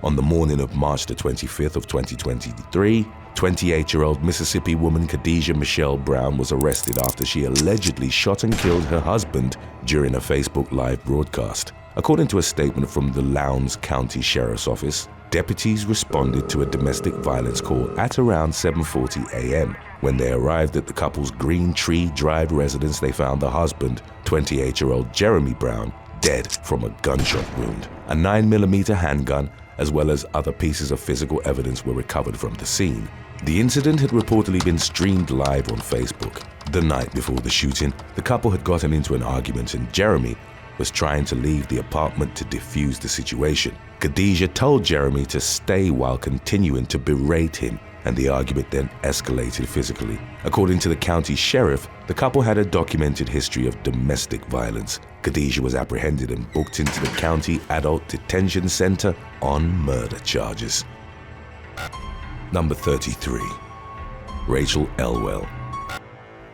On the morning of March the 25th of 2023, 28-year-old Mississippi woman Khadijah Michelle Brown was arrested after she allegedly shot and killed her husband during a Facebook Live broadcast. According to a statement from the Lowndes County Sheriff's Office, deputies responded to a domestic violence call at around 7:40 a.m. When they arrived at the couple's Green Tree Drive residence, they found the husband, 28-year-old Jeremy Brown, dead from a gunshot wound. A 9mm handgun, as well as other pieces of physical evidence, were recovered from the scene. The incident had reportedly been streamed live on Facebook. The night before the shooting, the couple had gotten into an argument and Jeremy was trying to leave the apartment to defuse the situation. Khadijah told Jeremy to stay while continuing to berate him, and the argument then escalated physically. According to the county sheriff, the couple had a documented history of domestic violence. Khadijah was apprehended and booked into the county adult detention center on murder charges. Number 33. Rachel Elwell.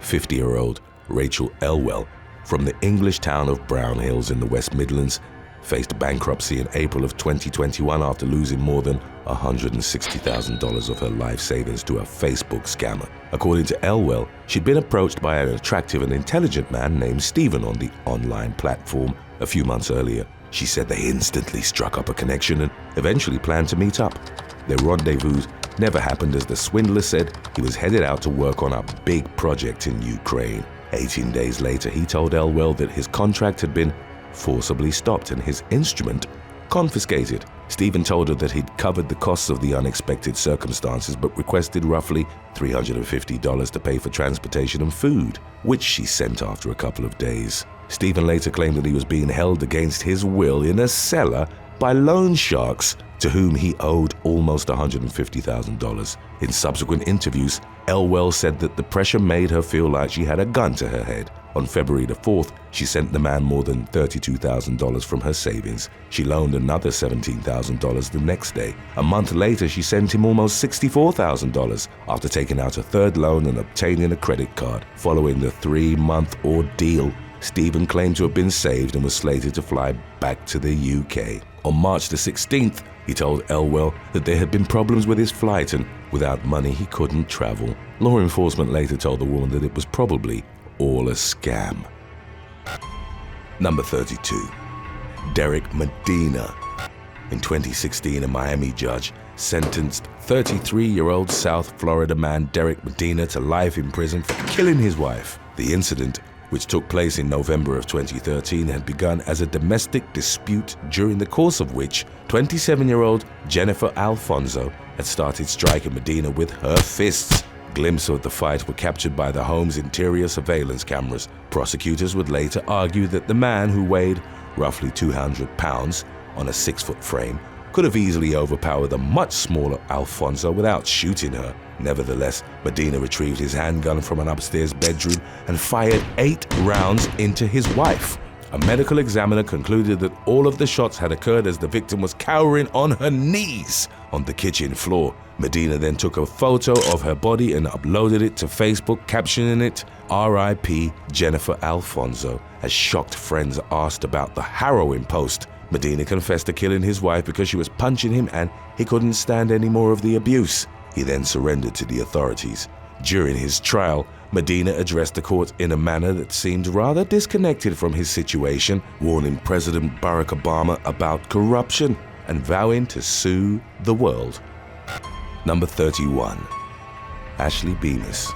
50-year-old Rachel Elwell from the English town of Brown Hills in the West Midlands faced bankruptcy in April of 2021 after losing more than $160,000 of her life savings to a Facebook scammer. According to Elwell, she'd been approached by an attractive and intelligent man named Stephen on the online platform a few months earlier. She said they instantly struck up a connection and eventually planned to meet up. Their rendezvous never happened as the swindler said he was headed out to work on a big project in Ukraine. 18 days later, he told Elwell that his contract had been forcibly stopped and his instrument confiscated. Stephen told her that he'd covered the costs of the unexpected circumstances but requested roughly $350 to pay for transportation and food, which she sent after a couple of days. Stephen later claimed that he was being held against his will in a cellar by loan sharks to whom he owed almost $150,000. In subsequent interviews, Elwell said that the pressure made her feel like she had a gun to her head. On February the 4th, she sent the man more than $32,000 from her savings. She loaned another $17,000 the next day. A month later, she sent him almost $64,000 after taking out a third loan and obtaining a credit card. Following the 3-month ordeal, Stephen claimed to have been saved and was slated to fly back to the UK. On March the 16th, he told Elwell that there had been problems with his flight and without money he couldn't travel. Law enforcement later told the woman that it was probably all a scam. Number 32. Derek Medina. In 2016, a Miami judge sentenced 33-year-old South Florida man Derek Medina to life in prison for killing his wife. The incident, which took place in November of 2013, had begun as a domestic dispute during the course of which 27-year-old Jennifer Alfonso had started striking Medina with her fists. Glimpses of the fight were captured by the home's interior surveillance cameras. Prosecutors would later argue that the man, who weighed roughly 200 pounds on a 6-foot frame, could have easily overpowered the much smaller Alfonso without shooting her. Nevertheless, Medina retrieved his handgun from an upstairs bedroom and fired 8 rounds into his wife. A medical examiner concluded that all of the shots had occurred as the victim was cowering on her knees on the kitchen floor. Medina then took a photo of her body and uploaded it to Facebook, captioning it, "R.I.P. Jennifer Alfonso." As shocked friends asked about the harrowing post, Medina confessed to killing his wife because she was punching him and he couldn't stand any more of the abuse. He then surrendered to the authorities. During his trial, Medina addressed the court in a manner that seemed rather disconnected from his situation, warning President Barack Obama about corruption and vowing to sue the world. Number 31. Ashley Bemis.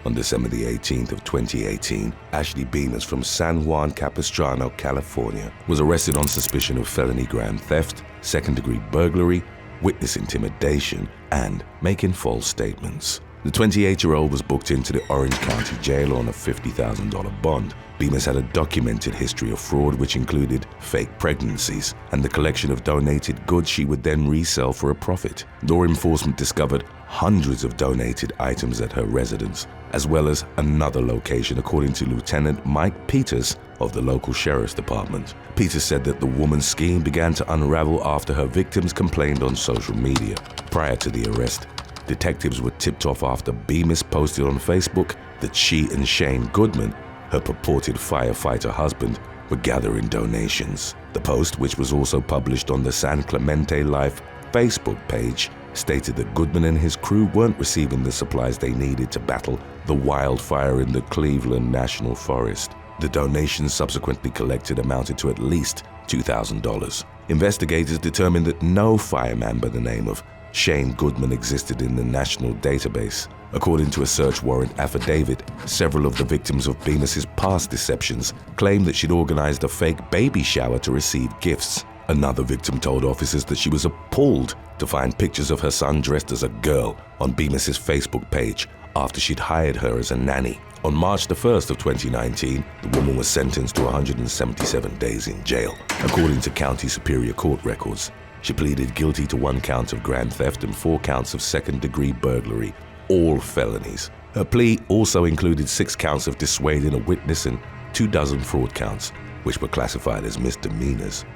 On December the 18th of 2018, Ashley Bemis from San Juan Capistrano, California, was arrested on suspicion of felony grand theft, second-degree burglary, witness intimidation, and making false statements. The 28-year-old was booked into the Orange County Jail on a $50,000 bond. Bemis had a documented history of fraud, which included fake pregnancies and the collection of donated goods she would then resell for a profit. Law enforcement discovered hundreds of donated items at her residence, as well as another location, according to Lieutenant Mike Peters of the local sheriff's department. Peters said that the woman's scheme began to unravel after her victims complained on social media. Prior to the arrest, detectives were tipped off after Bemis posted on Facebook that she and Shane Goodman, her purported firefighter husband, were gathering donations. The post, which was also published on the San Clemente Life Facebook page, stated that Goodman and his crew weren't receiving the supplies they needed to battle the wildfire in the Cleveland National Forest. The donations subsequently collected amounted to at least $2,000. Investigators determined that no fireman by the name of Shane Goodman existed in the national database. According to a search warrant affidavit, several of the victims of Bemis's past deceptions claimed that she'd organized a fake baby shower to receive gifts. Another victim told officers that she was appalled to find pictures of her son dressed as a girl on Bemis's Facebook page after she'd hired her as a nanny. On March the 1st of 2019, the woman was sentenced to 177 days in jail. According to County Superior Court records, she pleaded guilty to 1 count of grand theft and 4 counts of second-degree burglary, all felonies. Her plea also included 6 counts of dissuading a witness and 24 fraud counts, which were classified as misdemeanors.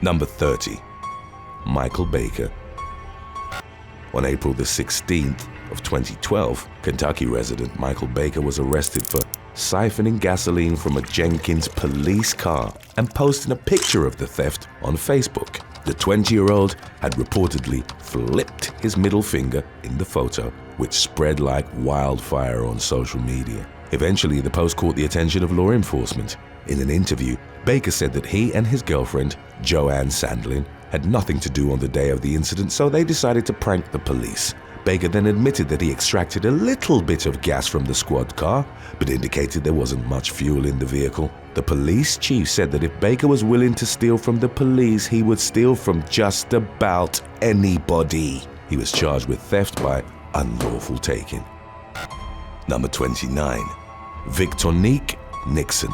Number 30. Michael Baker. On April the 16th of 2012, Kentucky resident Michael Baker was arrested for siphoning gasoline from a Jenkins police car and posting a picture of the theft on Facebook. The 20-year-old had reportedly flipped his middle finger in the photo, which spread like wildfire on social media. Eventually, the post caught the attention of law enforcement. In an interview, Baker said that he and his girlfriend, Joanne Sandlin, had nothing to do on the day of the incident, so they decided to prank the police. Baker then admitted that he extracted a little bit of gas from the squad car, but indicated there wasn't much fuel in the vehicle. The police chief said that if Baker was willing to steal from the police, he would steal from just about anybody. He was charged with theft by unlawful taking. Number 29. Victornique Nixon.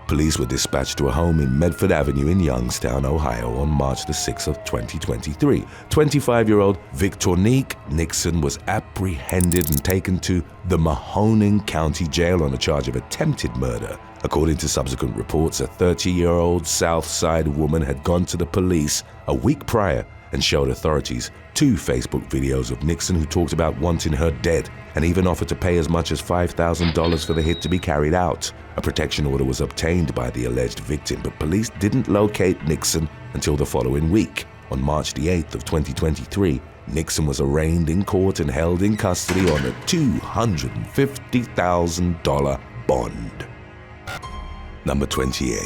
Police were dispatched to a home in Medford Avenue in Youngstown, Ohio on March the 6th of 2023. 25-year-old Victornique Nixon was apprehended and taken to the Mahoning County Jail on a charge of attempted murder. According to subsequent reports, a 30-year-old South Side woman had gone to the police a week prior and showed authorities 2 Facebook videos of Nixon who talked about wanting her dead and even offered to pay as much as $5,000 for the hit to be carried out. A protection order was obtained by the alleged victim, but police didn't locate Nixon until the following week. On March the 8th of 2023, Nixon was arraigned in court and held in custody on a $250,000 bond. Number 28.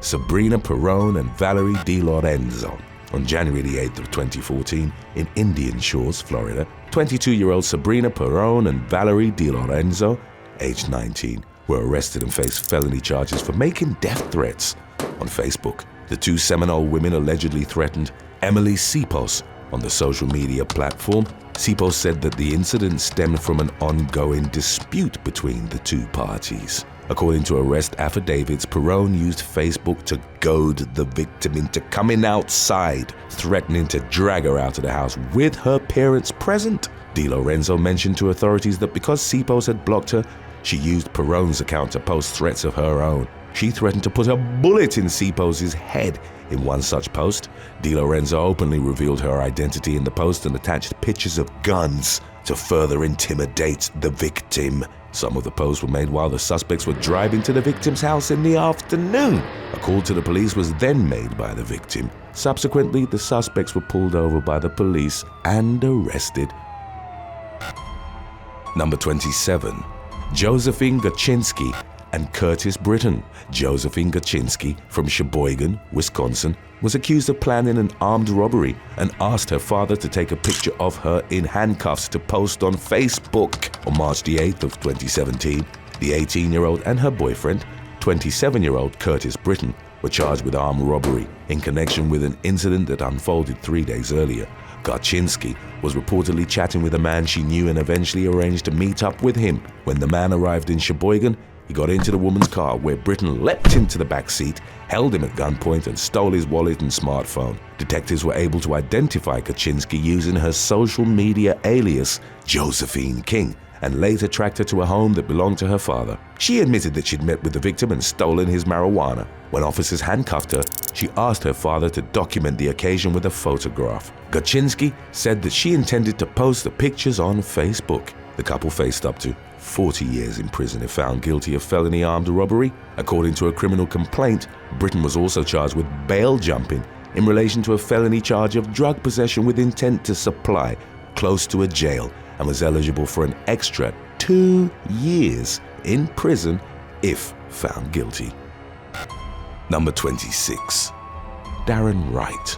Sabrina Perone and Valerie DiLorenzo. On January the 8th of 2014, in Indian Shores, Florida, 22-year-old Sabrina Perone and Valerie DiLorenzo, aged 19, were arrested and faced felony charges for making death threats on Facebook. The 2 Seminole women allegedly threatened Emily Sipos on the social media platform. Sipos said that the incident stemmed from an ongoing dispute between the 2 parties. According to arrest affidavits, Perone used Facebook to goad the victim into coming outside, threatening to drag her out of the house with her parents present. DiLorenzo mentioned to authorities that because Sipos had blocked her, she used Perone's account to post threats of her own. She threatened to put a bullet in Sipos's head in one such post. DiLorenzo openly revealed her identity in the post and attached pictures of guns to further intimidate the victim. Some of the posts were made while the suspects were driving to the victim's house in the afternoon. A call to the police was then made by the victim. Subsequently, the suspects were pulled over by the police and arrested. Number 27. Josephine Gachinsky and Curtis Britton. Josephine Gachinsky from Sheboygan, Wisconsin, was accused of planning an armed robbery and asked her father to take a picture of her in handcuffs to post on Facebook. On March the 8th of 2017, the 18-year-old and her boyfriend, 27-year-old Curtis Britton, were charged with armed robbery in connection with an incident that unfolded 3 days earlier. Gachinsky was reportedly chatting with a man she knew and eventually arranged to meet up with him. When the man arrived in Sheboygan, he got into the woman's car where Britton leapt into the back seat, held him at gunpoint and stole his wallet and smartphone. Detectives were able to identify Kaczynski using her social media alias, Josephine King, and later tracked her to a home that belonged to her father. She admitted that she'd met with the victim and stolen his marijuana. When officers handcuffed her, she asked her father to document the occasion with a photograph. Gachinsky said that she intended to post the pictures on Facebook. The couple faced up to 40 years in prison if found guilty of felony armed robbery. According to a criminal complaint, Britton was also charged with bail jumping in relation to a felony charge of drug possession with intent to supply close to a jail, and was eligible for an extra 2 years in prison if found guilty. Number 26. Darren Wright.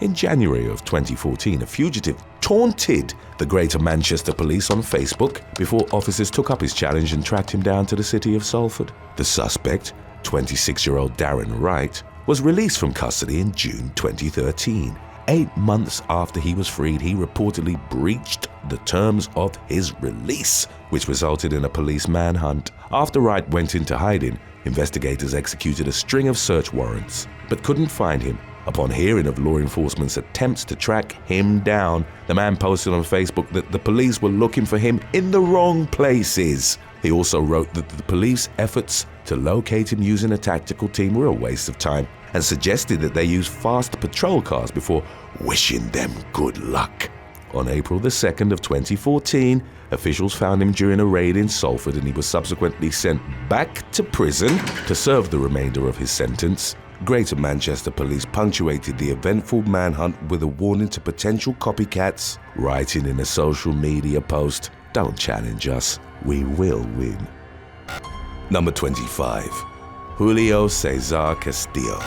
In January of 2014, a fugitive taunted the Greater Manchester Police on Facebook before officers took up his challenge and tracked him down to the city of Salford. The suspect, 26-year-old Darren Wright, was released from custody in June 2013. 8 months after he was freed, he reportedly breached the terms of his release, which resulted in a police manhunt. After Wright went into hiding, investigators executed a string of search warrants, but couldn't find him. Upon hearing of law enforcement's attempts to track him down, the man posted on Facebook that the police were looking for him in the wrong places. He also wrote that the police efforts to locate him using a tactical team were a waste of time, and suggested that they use fast patrol cars before wishing them good luck. On April the 2nd of 2014, officials found him during a raid in Salford, and he was subsequently sent back to prison to serve the remainder of his sentence. Greater Manchester Police punctuated the eventful manhunt with a warning to potential copycats, writing in a social media post, "Don't challenge us, we will win." Number 25. Julio Cesar Castillo.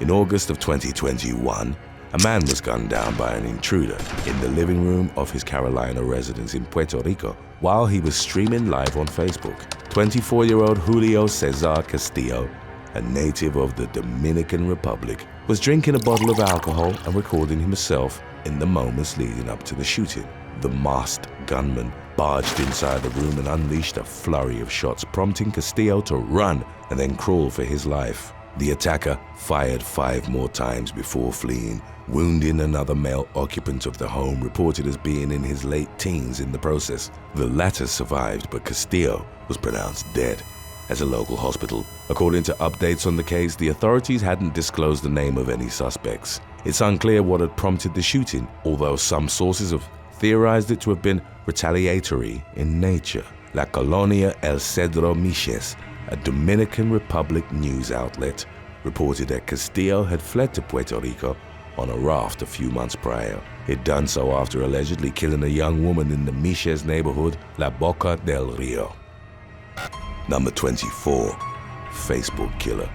In August of 2021, a man was gunned down by an intruder in the living room of his Carolina residence in Puerto Rico while he was streaming live on Facebook. 24-year-old Julio Cesar Castillo, a native of the Dominican Republic, was drinking a bottle of alcohol and recording himself in the moments leading up to the shooting. The masked gunman barged inside the room and unleashed a flurry of shots, prompting Castillo to run and then crawl for his life. The attacker fired 5 more times before fleeing, wounding another male occupant of the home, reported as being in his late teens in the process. The latter survived, but Castillo was pronounced dead at a local hospital. According to updates on the case, the authorities hadn't disclosed the name of any suspects. It's unclear what had prompted the shooting, although some sources have theorized it to have been retaliatory in nature. La Colonia El Cedro Miches, a Dominican Republic news outlet, reported that Castillo had fled to Puerto Rico on a raft a few months prior. He'd done so after allegedly killing a young woman in the Miches neighborhood, La Boca del Rio. Number 24. Facebook killer.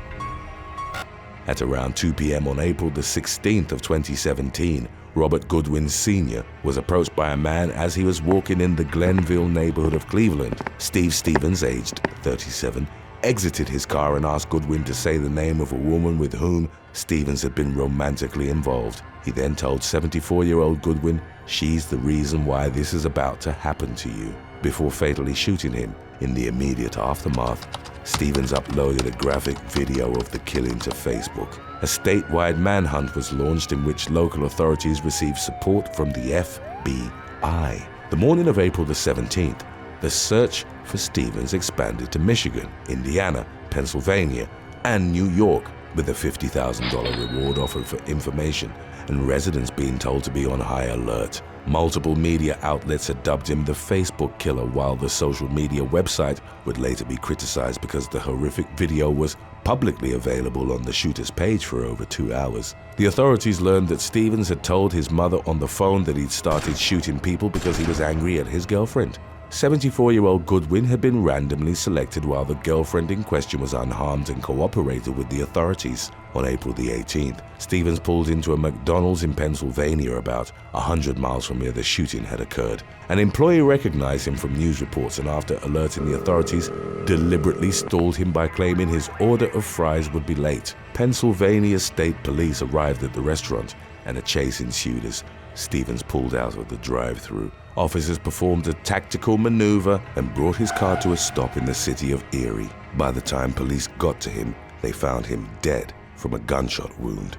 At around 2 p.m. on April the 16th of 2017, Robert Goodwin Sr. was approached by a man as he was walking in the Glenville neighborhood of Cleveland. Steve Stevens, aged 37, exited his car and asked Goodwin to say the name of a woman with whom Stevens had been romantically involved. He then told 74-year-old Goodwin, "She's the reason why this is about to happen to you," before fatally shooting him. In the immediate aftermath, Stevens uploaded a graphic video of the killing to Facebook. A statewide manhunt was launched in which local authorities received support from the FBI. The morning of April the 17th, the search for Stevens expanded to Michigan, Indiana, Pennsylvania, and New York, with a $50,000 reward offered for information and residents being told to be on high alert. Multiple media outlets had dubbed him the Facebook killer, while the social media website would later be criticized because the horrific video was publicly available on the shooter's page for over 2 hours. The authorities learned that Stevens had told his mother on the phone that he'd started shooting people because he was angry at his girlfriend. 74-year-old Goodwin had been randomly selected while the girlfriend in question was unharmed and cooperated with the authorities. On April the 18th, Stevens pulled into a McDonald's in Pennsylvania about 100 miles from where the shooting had occurred. An employee recognized him from news reports and, after alerting the authorities, deliberately stalled him by claiming his order of fries would be late. Pennsylvania State Police arrived at the restaurant and a chase ensued as Stevens pulled out of the drive-thru. Officers performed a tactical maneuver and brought his car to a stop in the city of Erie. By the time police got to him, they found him dead from a gunshot wound.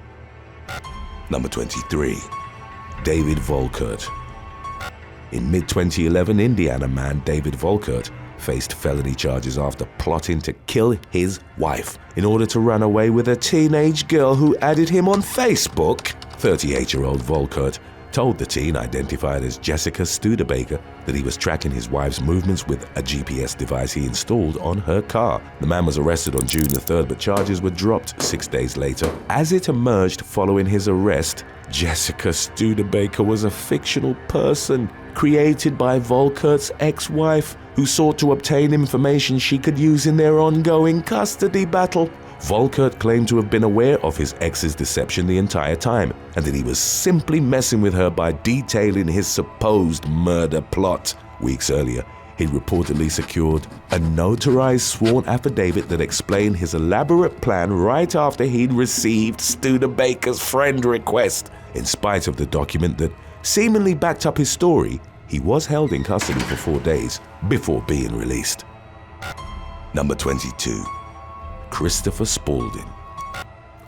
Number 23. David Volkert. In mid-2011, Indiana man David Volkert faced felony charges after plotting to kill his wife in order to run away with a teenage girl who added him on Facebook. 38-year-old Volkert told the teen, identified as Jessica Studebaker, that he was tracking his wife's movements with a GPS device he installed on her car. The man was arrested on June the 3rd, but charges were dropped 6 days later. As it emerged following his arrest, Jessica Studebaker was a fictional person created by Volkert's ex-wife, who sought to obtain information she could use in their ongoing custody battle. Volkert claimed to have been aware of his ex's deception the entire time, and that he was simply messing with her by detailing his supposed murder plot. Weeks earlier, he'd reportedly secured a notarized sworn affidavit that explained his elaborate plan right after he'd received Studebaker's friend request. In spite of the document that seemingly backed up his story, he was held in custody for 4 days before being released. Number 22. Christopher Spaulding.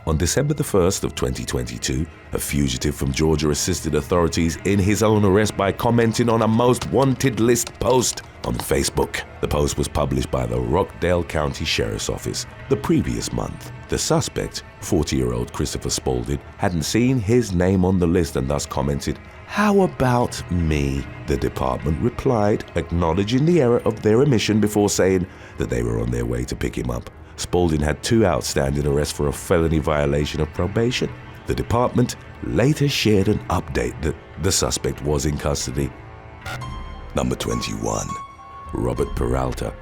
On December the 1st of 2022, a fugitive from Georgia assisted authorities in his own arrest by commenting on a most wanted list post on Facebook. The post was published by the Rockdale County Sheriff's Office the previous month. The suspect, 40-year-old Christopher Spaulding, hadn't seen his name on the list and thus commented, "How about me?" The department replied, acknowledging the error of their omission before saying that they were on their way to pick him up. Spaulding had 2 outstanding arrests for a felony violation of probation. The department later shared an update that the suspect was in custody. Number 21. Robert Peralta.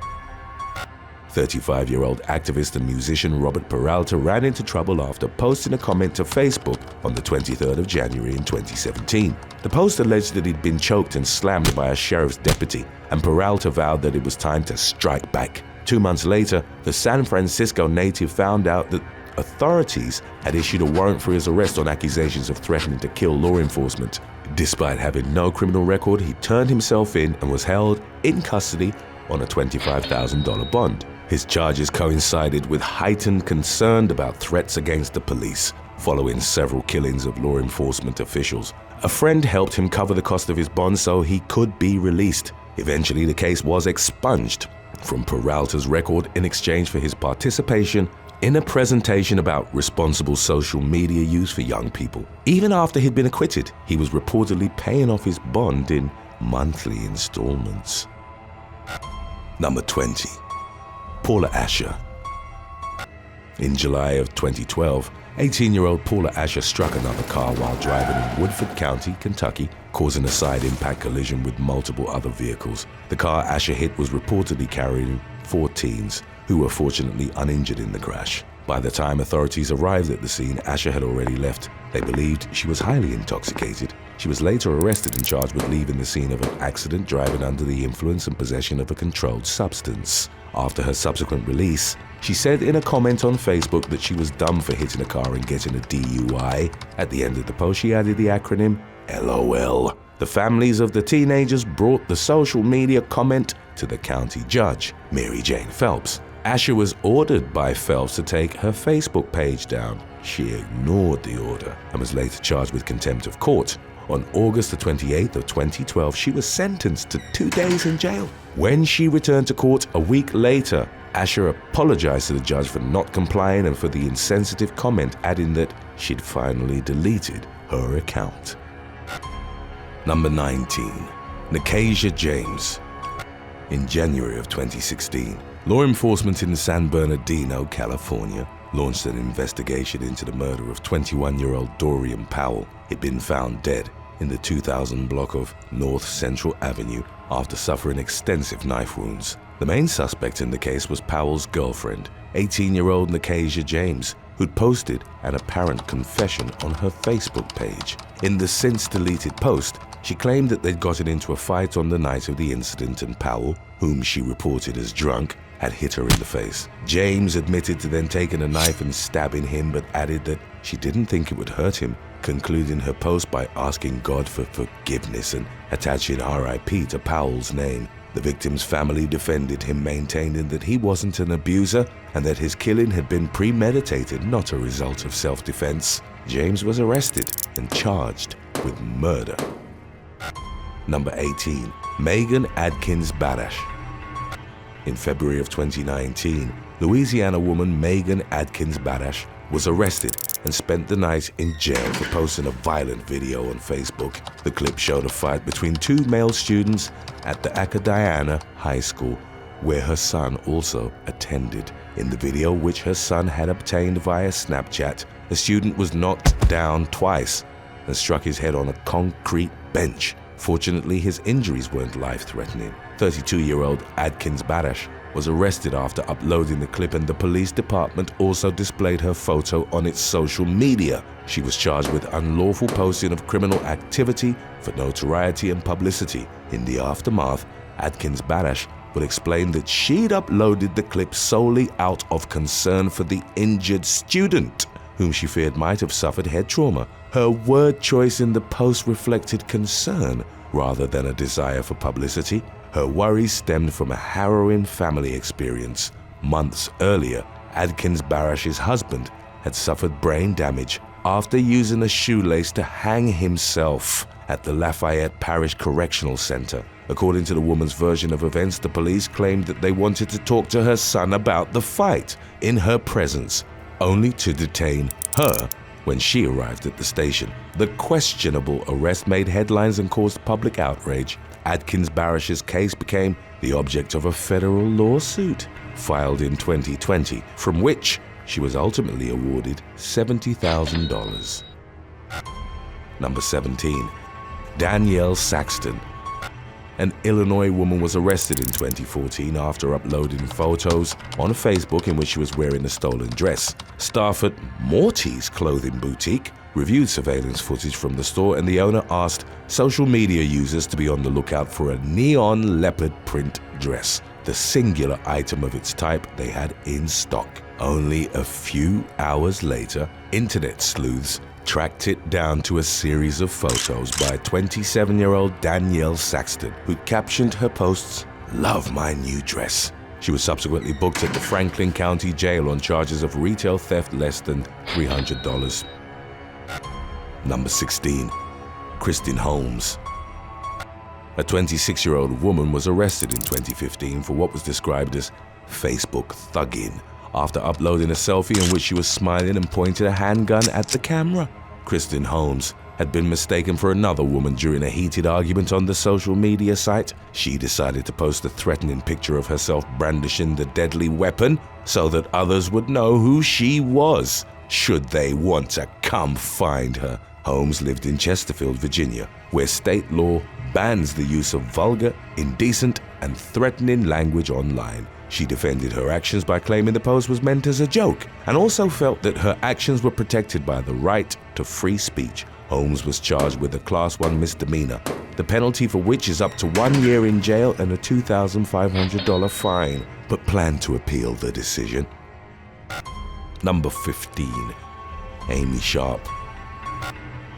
35-year-old activist and musician Robert Peralta ran into trouble after posting a comment to Facebook on the 23rd of January in 2017. The post alleged that he'd been choked and slammed by a sheriff's deputy, and Peralta vowed that it was time to strike back. 2 months later, the San Francisco native found out that authorities had issued a warrant for his arrest on accusations of threatening to kill law enforcement. Despite having no criminal record, he turned himself in and was held in custody on a $25,000 bond. His charges coincided with heightened concern about threats against the police, following several killings of law enforcement officials. A friend helped him cover the cost of his bond so he could be released. Eventually, the case was expunged from Peralta's record in exchange for his participation in a presentation about responsible social media use for young people. Even after he'd been acquitted, he was reportedly paying off his bond in monthly installments. Number 20. Paula Asher. In July of 2012, 18-year-old Paula Asher struck another car while driving in Woodford County, Kentucky, causing a side impact collision with multiple other vehicles. The car Asher hit was reportedly carrying 4 teens, who were fortunately uninjured in the crash. By the time authorities arrived at the scene, Asher had already left. They believed she was highly intoxicated. She was later arrested and charged with leaving the scene of an accident driving under the influence and possession of a controlled substance. After her subsequent release, she said in a comment on Facebook that she was dumb for hitting a car and getting a DUI. At the end of the post, she added the acronym LOL. The families of the teenagers brought the social media comment to the county judge, Mary Jane Phelps. Asher was ordered by Phelps to take her Facebook page down. She ignored the order and was later charged with contempt of court. On August the 28th of 2012, she was sentenced to 2 days in jail. When she returned to court a week later, Asher apologized to the judge for not complying and for the insensitive comment, adding that she'd finally deleted her account. Number 19. Nakasia James. In January of 2016, law enforcement in San Bernardino, California, launched an investigation into the murder of 21-year-old Dorian Powell. He'd been found dead in the 2000 block of North Central Avenue after suffering extensive knife wounds. The main suspect in the case was Powell's girlfriend, 18-year-old Nakasia James, who'd posted an apparent confession on her Facebook page. In the since-deleted post, she claimed that they'd gotten into a fight on the night of the incident and Powell, whom she reported as drunk, had hit her in the face. James admitted to then taking a knife and stabbing him, but added that she didn't think it would hurt him, concluding her post by asking God for forgiveness and attaching RIP to Powell's name. The victim's family defended him, maintaining that he wasn't an abuser and that his killing had been premeditated, not a result of self-defense. James was arrested and charged with murder. Number 18. Megan Adkins Badash. In February of 2019, Louisiana woman Megan Adkins Badash was arrested and spent the night in jail for posting a violent video on Facebook. The clip showed a fight between two male students at the Acadiana High School, where her son also attended. In the video, which her son had obtained via Snapchat, the student was knocked down twice and struck his head on a concrete bench. Fortunately, his injuries weren't life-threatening. 32-year-old Adkins Badash was arrested after uploading the clip, and the police department also displayed her photo on its social media. She was charged with unlawful posting of criminal activity for notoriety and publicity. In the aftermath, Adkins Badash would explain that she'd uploaded the clip solely out of concern for the injured student, whom she feared might have suffered head trauma. Her word choice in the post reflected concern rather than a desire for publicity. Her worries stemmed from a harrowing family experience. Months earlier, Adkins Barash's husband had suffered brain damage after using a shoelace to hang himself at the Lafayette Parish Correctional Center. According to the woman's version of events, the police claimed that they wanted to talk to her son about the fight in her presence, only to detain her when she arrived at the station. The questionable arrest made headlines and caused public outrage. Adkins Barash's case became the object of a federal lawsuit filed in 2020, from which she was ultimately awarded $70,000. Number 17. Danielle Saxton. An Illinois woman was arrested in 2014 after uploading photos on Facebook in which she was wearing a stolen dress. Staff at Morty's clothing boutique reviewed surveillance footage from the store, and the owner asked social media users to be on the lookout for a neon leopard print dress, the singular item of its type they had in stock. Only a few hours later, internet sleuths tracked it down to a series of photos by 27-year-old Danielle Saxton, who captioned her posts, "Love my new dress." She was subsequently booked at the Franklin County Jail on charges of retail theft less than $300. Number 16. Kristen Holmes. A 26-year-old woman was arrested in 2015 for what was described as Facebook thugging after uploading a selfie in which she was smiling and pointed a handgun at the camera. Kristen Holmes had been mistaken for another woman during a heated argument on the social media site. She decided to post a threatening picture of herself brandishing the deadly weapon so that others would know who she was, should they want to come find her. Holmes lived in Chesterfield, Virginia, where state law bans the use of vulgar, indecent, and threatening language online. She defended her actions by claiming the post was meant as a joke, and also felt that her actions were protected by the right to free speech. Holmes was charged with a Class 1 misdemeanor, the penalty for which is up to 1 year in jail and a $2,500 fine, but planned to appeal the decision. Number 15. Amy Sharp.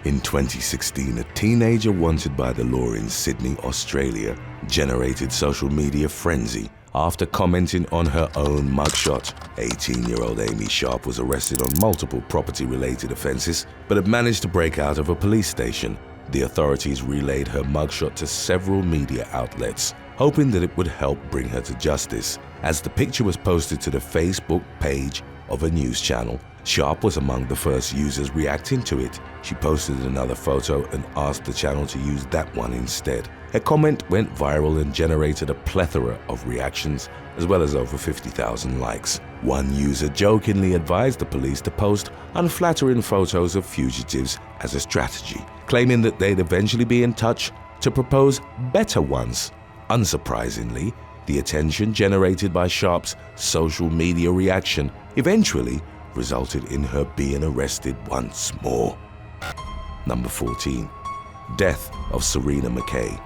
In 2016, a teenager wanted by the law in Sydney, Australia, generated social media frenzy after commenting on her own mugshot. 18-year-old Amy Sharp was arrested on multiple property-related offenses, but had managed to break out of a police station. The authorities relayed her mugshot to several media outlets, hoping that it would help bring her to justice. As the picture was posted to the Facebook page of a news channel, Sharp was among the first users reacting to it. She posted another photo and asked the channel to use that one instead. Her comment went viral and generated a plethora of reactions, as well as over 50,000 likes. One user jokingly advised the police to post unflattering photos of fugitives as a strategy, claiming that they'd eventually be in touch to propose better ones. Unsurprisingly, the attention generated by Sharp's social media reaction eventually resulted in her being arrested once more. Number 14. Death of Serena McKay.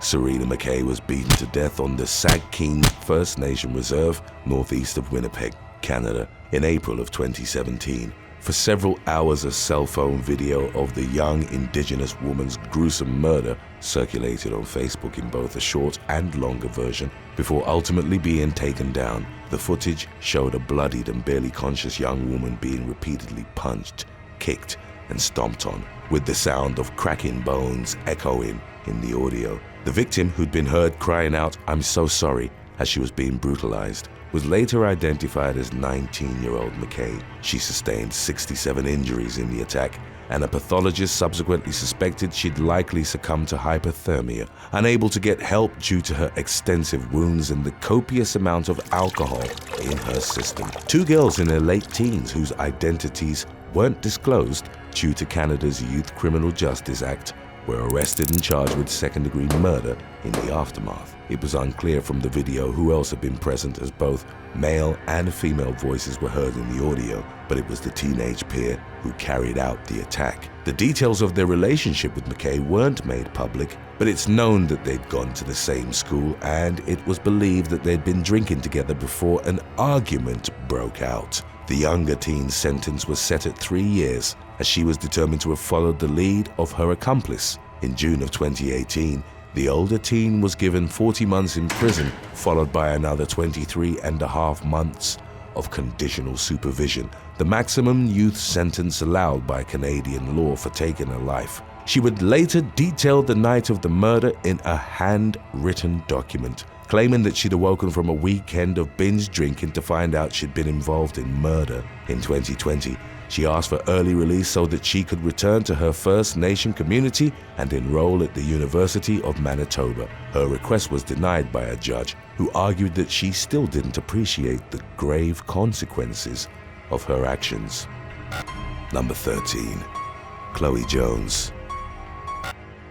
Serena McKay was beaten to death on the Sagkeeng First Nation Reserve, northeast of Winnipeg, Canada, in April of 2017. For several hours, a cell phone video of the young Indigenous woman's gruesome murder circulated on Facebook in both a short and longer version, before ultimately being taken down. The footage showed a bloodied and barely conscious young woman being repeatedly punched, kicked, and stomped on, with the sound of cracking bones echoing in the audio. The victim, who'd been heard crying out, "I'm so sorry," as she was being brutalized, was later identified as 19-year-old McKay. She sustained 67 injuries in the attack, and a pathologist subsequently suspected she'd likely succumbed to hypothermia, unable to get help due to her extensive wounds and the copious amount of alcohol in her system. Two girls in their late teens whose identities weren't disclosed due to Canada's Youth Criminal Justice Act were arrested and charged with second-degree murder in the aftermath. It was unclear from the video who else had been present, as both male and female voices were heard in the audio, but it was the teenage peer who carried out the attack. The details of their relationship with McKay weren't made public, but it's known that they'd gone to the same school, and it was believed that they'd been drinking together before an argument broke out. The younger teen's sentence was set at 3 years, as she was determined to have followed the lead of her accomplice. In June of 2018, the older teen was given 40 months in prison, followed by another 23.5 months of conditional supervision, the maximum youth sentence allowed by Canadian law for taking a life. She would later detail the night of the murder in a handwritten document, claiming that she'd awoken from a weekend of binge drinking to find out she'd been involved in murder. In 2020, she asked for early release so that she could return to her First Nation community and enroll at the University of Manitoba. Her request was denied by a judge who argued that she still didn't appreciate the grave consequences of her actions. Number 13. Chloe Jones.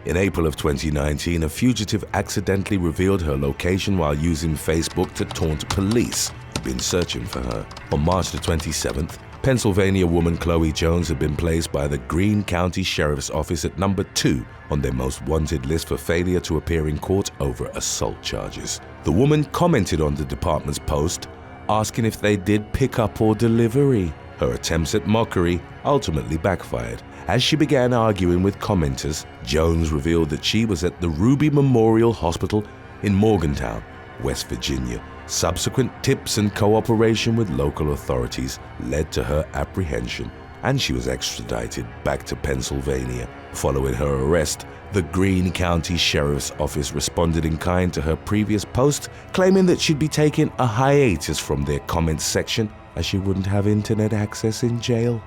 In April of 2019, a fugitive accidentally revealed her location while using Facebook to taunt police who'd been searching for her. On March the 27th, Pennsylvania woman Chloe Jones had been placed by the Greene County Sheriff's Office at number 2 on their most wanted list for failure to appear in court over assault charges. The woman commented on the department's post, asking if they did pickup or delivery. Her attempts at mockery ultimately backfired. As she began arguing with commenters, Jones revealed that she was at the Ruby Memorial Hospital in Morgantown, West Virginia. Subsequent tips and cooperation with local authorities led to her apprehension, and she was extradited back to Pennsylvania. Following her arrest, the Greene County Sheriff's Office responded in kind to her previous post, claiming that she'd be taking a hiatus from their comments section as she wouldn't have internet access in jail.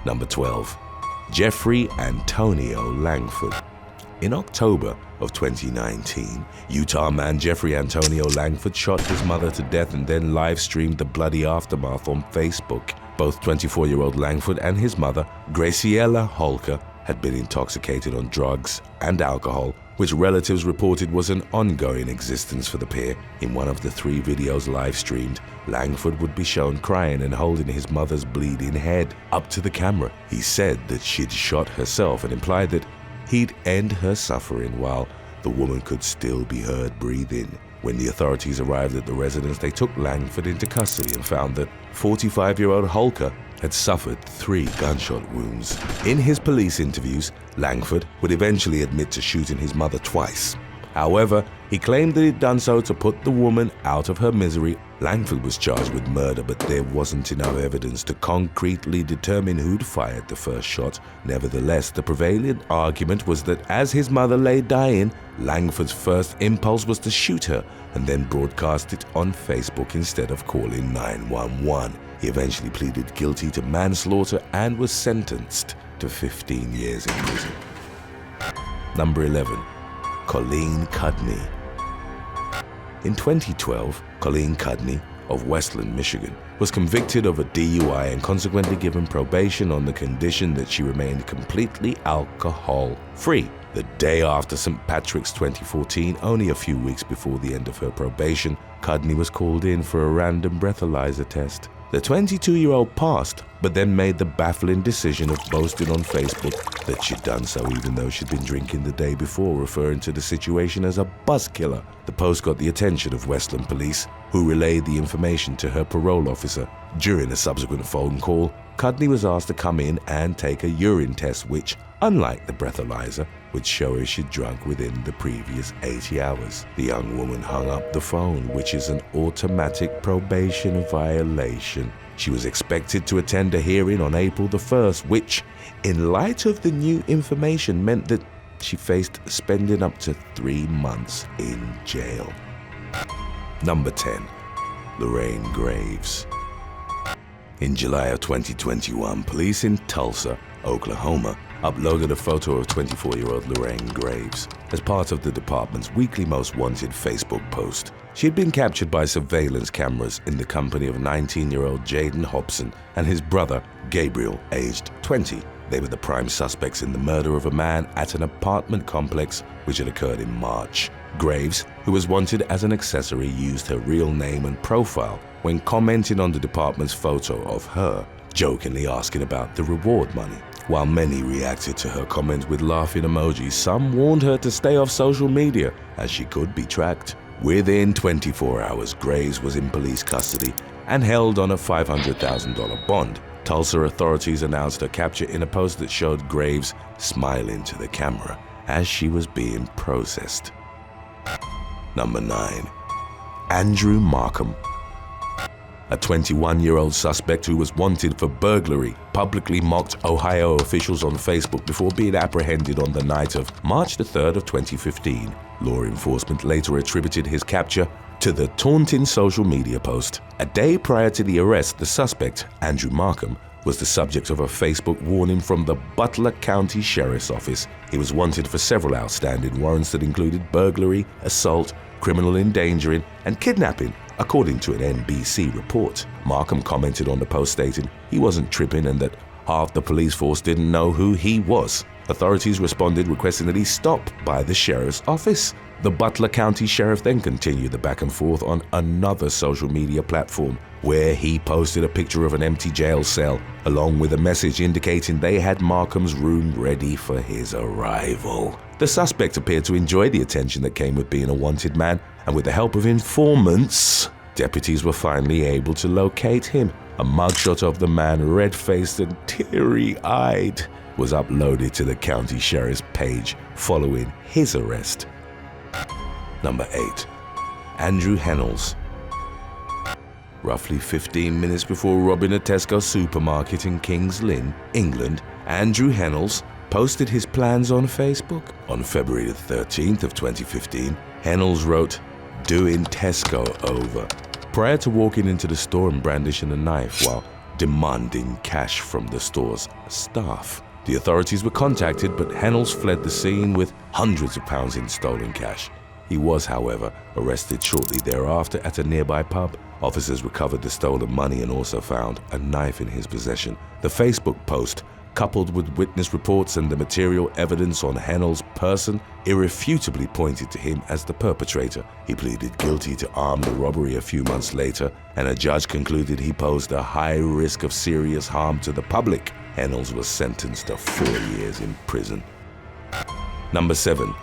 Number 12. Jeffrey Antonio Langford. In October of 2019, Utah man Jeffrey Antonio Langford shot his mother to death and then live-streamed the bloody aftermath on Facebook. Both 24-year-old Langford and his mother, Graciela Holker, had been intoxicated on drugs and alcohol, which relatives reported was an ongoing existence for the pair. In one of the 3 videos live-streamed, Langford would be shown crying and holding his mother's bleeding head up to the camera. He said that she'd shot herself and implied that he'd end her suffering while the woman could still be heard breathing. When the authorities arrived at the residence, they took Langford into custody and found that 45-year-old Holker had suffered 3 gunshot wounds. In his police interviews, Langford would eventually admit to shooting his mother twice. However, he claimed that he'd done so to put the woman out of her misery. Langford was charged with murder, but there wasn't enough evidence to concretely determine who'd fired the first shot. Nevertheless, the prevailing argument was that as his mother lay dying, Langford's first impulse was to shoot her and then broadcast it on Facebook instead of calling 911. He eventually pleaded guilty to manslaughter and was sentenced to 15 years in prison. Number 11. Colleen Cudney. In 2012, Colleen Cudney of Westland, Michigan, was convicted of a DUI and consequently given probation on the condition that she remained completely alcohol-free. The day after St. Patrick's 2014, only a few weeks before the end of her probation, Cudney was called in for a random breathalyzer test. The 22-year-old passed, but then made the baffling decision of boasting on Facebook that she'd done so even though she'd been drinking the day before, referring to the situation as a buzzkiller. The post got the attention of Westland police, who relayed the information to her parole officer. During a subsequent phone call, Cudney was asked to come in and take a urine test which, unlike the breathalyzer, would show if she'd drunk within the previous 80 hours. The young woman hung up the phone, which is an automatic probation violation. She was expected to attend a hearing on April the 1st, which, in light of the new information, meant that she faced spending up to 3 months in jail. Number 10. Lorraine Graves. In July of 2021, police in Tulsa, Oklahoma, uploaded a photo of 24-year-old Lorraine Graves as part of the department's weekly Most Wanted Facebook post. She had been captured by surveillance cameras in the company of 19-year-old Jaden Hobson and his brother, Gabriel, aged 20. They were the prime suspects in the murder of a man at an apartment complex which had occurred in March. Graves, who was wanted as an accessory, used her real name and profile when commenting on the department's photo of her, jokingly asking about the reward money. While many reacted to her comment with laughing emojis, some warned her to stay off social media as she could be tracked. Within 24 hours, Graves was in police custody and held on a $500,000 bond. Tulsa authorities announced her capture in a post that showed Graves smiling to the camera as she was being processed. Number 9. Andrew Markham. A 21-year-old suspect who was wanted for burglary publicly mocked Ohio officials on Facebook before being apprehended on the night of March 3rd of 2015. Law enforcement later attributed his capture to the taunting social media post. A day prior to the arrest, the suspect, Andrew Markham, was the subject of a Facebook warning from the Butler County Sheriff's Office. He was wanted for several outstanding warrants that included burglary, assault, criminal endangering, and kidnapping, according to an NBC report. Markham commented on the post stating he wasn't tripping and that half the police force didn't know who he was. Authorities responded requesting that he stop by the sheriff's office. The Butler County Sheriff then continued the back and forth on another social media platform, where he posted a picture of an empty jail cell, along with a message indicating they had Markham's room ready for his arrival. The suspect appeared to enjoy the attention that came with being a wanted man, and with the help of informants, deputies were finally able to locate him. A mugshot of the man, red-faced and teary-eyed, was uploaded to the county sheriff's page following his arrest. Number 8. Andrew Hennels. Roughly 15 minutes before robbing a Tesco supermarket in Kings Lynn, England, Andrew Hennels posted his plans on Facebook. On February 13th of 2015, Hennels wrote, "Doing Tesco over," prior to walking into the store and brandishing a knife while demanding cash from the store's staff. The authorities were contacted, but Hennels fled the scene with hundreds of pounds in stolen cash. He was, however, arrested shortly thereafter at a nearby pub. Officers recovered the stolen money and also found a knife in his possession. The Facebook post, coupled with witness reports and the material evidence on Hennels' person, irrefutably pointed to him as the perpetrator. He pleaded guilty to armed robbery a few months later, and a judge concluded he posed a high risk of serious harm to the public. Hennels was sentenced to 4 years in prison. Number 7.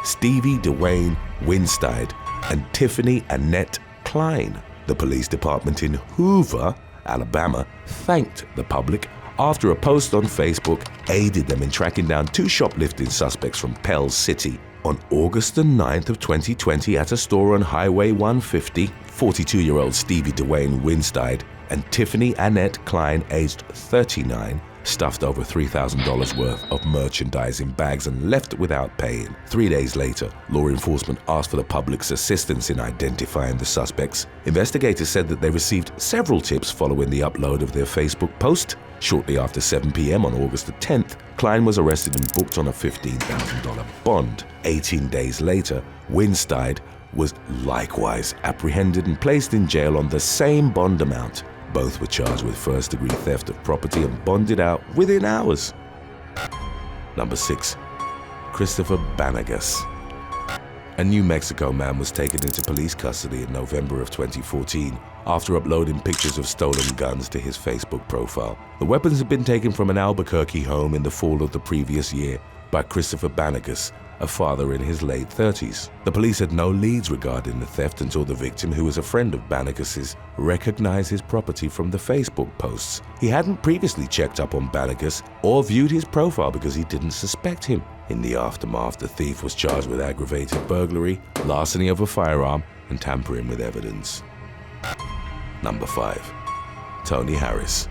Stevie Dwayne Winstead and Tiffany Annette Klein. The police department in Hoover, Alabama, thanked the public after a post on Facebook aided them in tracking down 2 shoplifting suspects from Pell City. On August 9th of 2020 at a store on Highway 150, 42-year-old Stevie Dwayne Winstead and Tiffany Annette Klein, aged 39, stuffed over $3,000 worth of merchandise in bags and left without paying. 3 days later, law enforcement asked for the public's assistance in identifying the suspects. Investigators said that they received several tips following the upload of their Facebook post. Shortly after 7 p.m. on August 10th, Klein was arrested and booked on a $15,000 bond. 18 days later, Winstead was likewise apprehended and placed in jail on the same bond amount. Both were charged with first-degree theft of property and bonded out within hours. Number 6. Christopher Banegas. A New Mexico man was taken into police custody in November of 2014 after uploading pictures of stolen guns to his Facebook profile. The weapons had been taken from an Albuquerque home in the fall of the previous year by Christopher Banegas, a father in his late 30s. The police had no leads regarding the theft until the victim, who was a friend of Banegas's, recognized his property from the Facebook posts. He hadn't previously checked up on Banegas or viewed his profile because he didn't suspect him. In the aftermath, the thief was charged with aggravated burglary, larceny of a firearm, and tampering with evidence. Number 5. Tony Harris.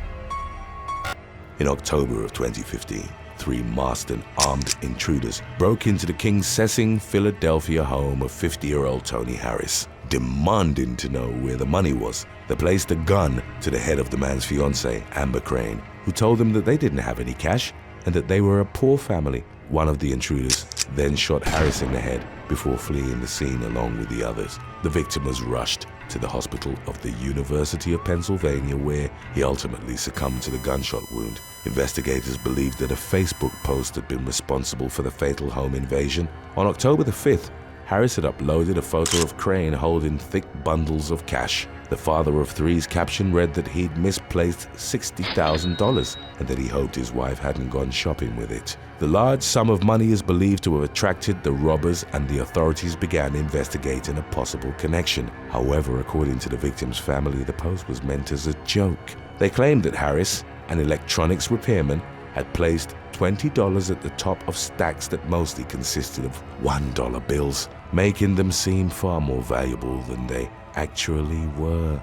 In October of 2015, 3 masked and armed intruders broke into the King Sessing, Philadelphia home of 50-year-old Tony Harris. demanding to know where the money was. They placed a gun to the head of the man's fiancée, Amber Crane, who told them that they didn't have any cash and that they were a poor family. One of the intruders then shot Harris in the head before fleeing the scene along with the others. The victim was rushed to the hospital of the University of Pennsylvania, where he ultimately succumbed to the gunshot wound. Investigators believed that a Facebook post had been responsible for the fatal home invasion. On October the 5th, Harris had uploaded a photo of Crane holding thick bundles of cash. The father of three's caption read that he'd misplaced $60,000 and that he hoped his wife hadn't gone shopping with it. The large sum of money is believed to have attracted the robbers, and the authorities began investigating a possible connection. However, according to the victim's family, the post was meant as a joke. They claimed that Harris, an electronics repairman, had placed $20 at the top of stacks that mostly consisted of $1 bills, making them seem far more valuable than they actually were.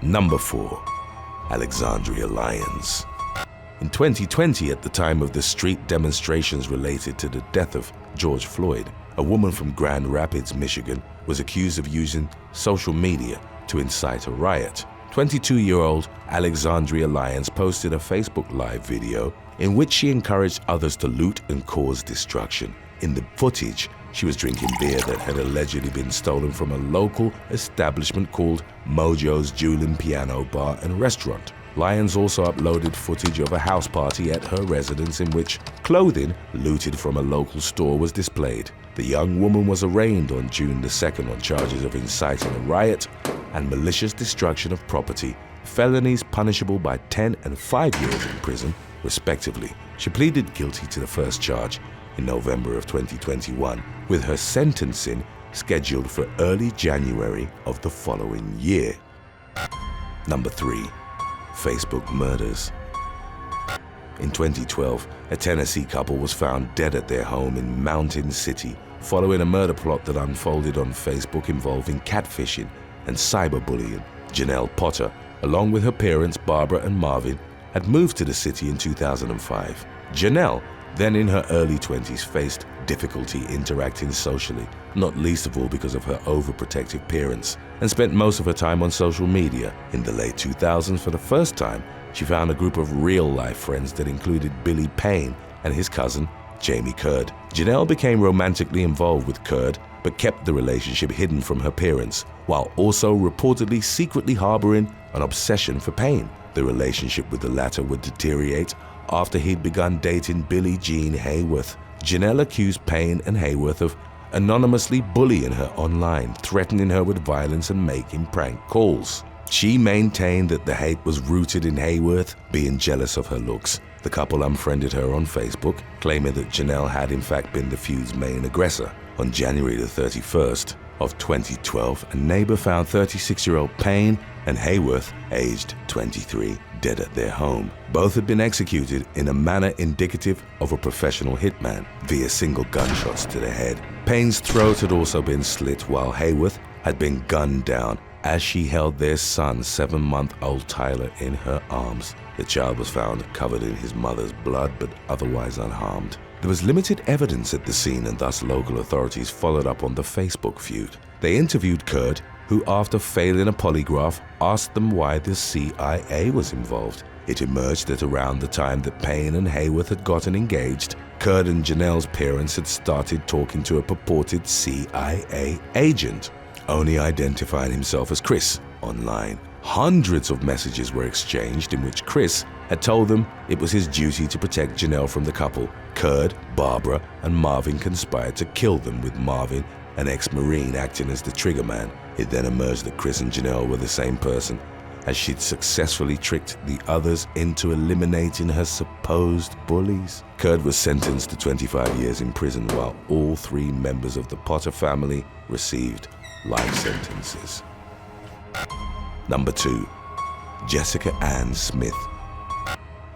Number 4. Alexandria Lyons. In 2020, at the time of the street demonstrations related to the death of George Floyd, a woman from Grand Rapids, Michigan, was accused of using social media to incite a riot. 22-year-old Alexandria Lyons posted a Facebook Live video in which she encouraged others to loot and cause destruction. In the footage, she was drinking beer that had allegedly been stolen from a local establishment called Mojo's Dueling Piano Bar and Restaurant. Lyons also uploaded footage of a house party at her residence in which clothing looted from a local store was displayed. The young woman was arraigned on June the 2nd on charges of inciting a riot and malicious destruction of property, felonies punishable by 10 and 5 years in prison, respectively. She pleaded guilty to the first charge in November of 2021, with her sentencing scheduled for early January of the following year. Number 3. Facebook murders. In 2012, a Tennessee couple was found dead at their home in Mountain City following a murder plot that unfolded on Facebook involving catfishing and cyberbullying. Janelle Potter, along with her parents Barbara and Marvin, had moved to the city in 2005. Janelle, then in her early 20s, faced difficulty interacting socially, not least of all because of her overprotective parents, and spent most of her time on social media. In the late 2000s, for the first time, she found a group of real-life friends that included Billy Payne and his cousin, Jamie Curd. Janelle became romantically involved with Curd, but kept the relationship hidden from her parents, while also reportedly secretly harboring an obsession for Payne. The relationship with the latter would deteriorate after he'd begun dating Billie Jean Hayworth. Janelle accused Payne and Hayworth of anonymously bullying her online, threatening her with violence and making prank calls. She maintained that the hate was rooted in Hayworth being jealous of her looks. The couple unfriended her on Facebook, claiming that Janelle had in fact been the feud's main aggressor. On January the 31st of 2012, a neighbor found 36-year-old Payne and Hayworth, aged 23, dead at their home. Both had been executed in a manner indicative of a professional hitman via single gunshots to the head. Payne's throat had also been slit, while Hayworth had been gunned down as she held their son, 7-month-old Tyler, in her arms. The child was found covered in his mother's blood but otherwise unharmed. There was limited evidence at the scene, and thus local authorities followed up on the Facebook feud. They interviewed Curd, who, after failing a polygraph, asked them why the CIA was involved. It emerged that around the time that Payne and Hayworth had gotten engaged, Curd and Janelle's parents had started talking to a purported CIA agent, only identifying himself as Chris online. Hundreds of messages were exchanged in which Chris had told them it was his duty to protect Janelle from the couple. Curd, Barbara, and Marvin conspired to kill them, with Marvin, an ex-Marine, acting as the trigger man. It then emerged that Chris and Janelle were the same person, as she'd successfully tricked the others into eliminating her supposed bullies. Curd was sentenced to 25 years in prison, while all 3 members of the Potter family received life sentences. Number 2. Jessica Ann Smith.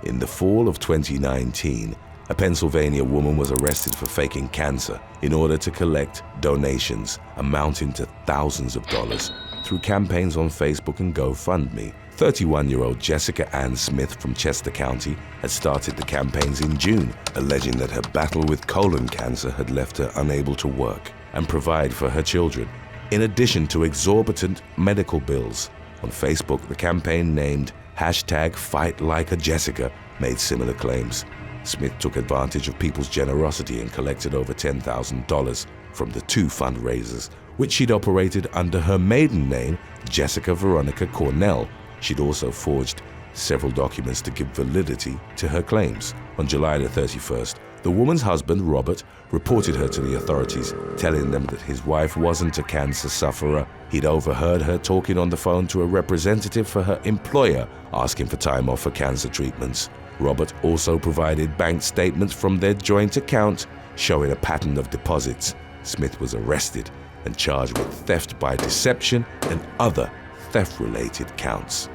In the fall of 2019, a Pennsylvania woman was arrested for faking cancer in order to collect donations amounting to thousands of dollars through campaigns on Facebook and GoFundMe. 31-year-old Jessica Ann Smith from Chester County had started the campaigns in June, alleging that her battle with colon cancer had left her unable to work and provide for her children. in addition to exorbitant medical bills. On Facebook, the campaign named #FightLikeAJessica made similar claims. Smith took advantage of people's generosity and collected over $10,000 from the two fundraisers, which she'd operated under her maiden name, Jessica Veronica Cornell. She'd also forged several documents to give validity to her claims. On July the 31st, the woman's husband, Robert, reported her to the authorities, telling them that his wife wasn't a cancer sufferer. He'd overheard her talking on the phone to a representative for her employer, asking for time off for cancer treatments. Robert also provided bank statements from their joint account, showing a pattern of deposits. Smith was arrested and charged with theft by deception and other theft-related counts.